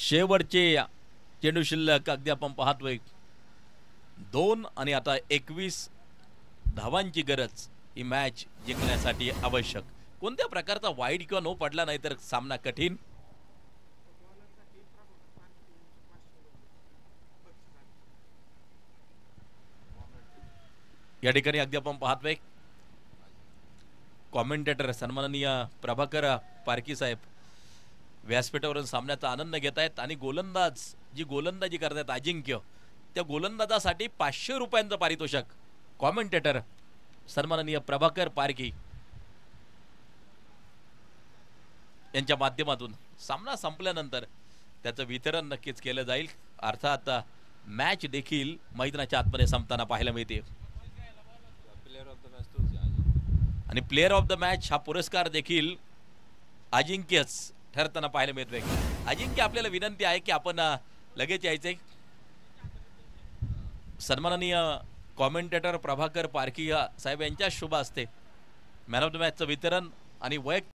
Speaker 1: शेवटचे चेंडू शिल्लक अगदी आपण पाहतोय 2 आणि आता 21 धावांची गरज ही मॅच जिंकण्यासाठी आवश्यक. कोणत्या प्रकारचा वाईट किंवा नो पडला नाही तर सामना कठीण. या ठिकाणी अगदी आपण पाहतोय कॉमेंटेटर सन्माननीय प्रभाकर पारकी साहेब व्यासपीठावरून सामन्याचा आनंद घेत आहेत आणि गोलंदाज जी गोलंदाजी करतात अजिंक्य त्या गोलंदाजासाठी 500 रुपयांचं पारितोषिक कॉमेंटेटर सन्माननीय प्रभाकर पारकी यांच्या माध्यमातून सामना संपल्यानंतर त्याचं वितरण नक्कीच केलं जाईल. अर्थात मॅच देखील मैदानाच्या आतमध्ये संपताना पाहायला मिळते आणि प्लेअर ऑफ द मॅच हा पुरस्कार देखील अजिंक्यच ठरताना पाहायला मिळतोय. अजिंक्य आपल्याला विनंती आहे की आपण लगेच यायचंय. सन्माननीय कॉमेंटेटर प्रभाकर पारकी साहेब यांच्या शुभ हस्ते मॅन ऑफ द मॅचचं वितरण आणि वैयक्तिक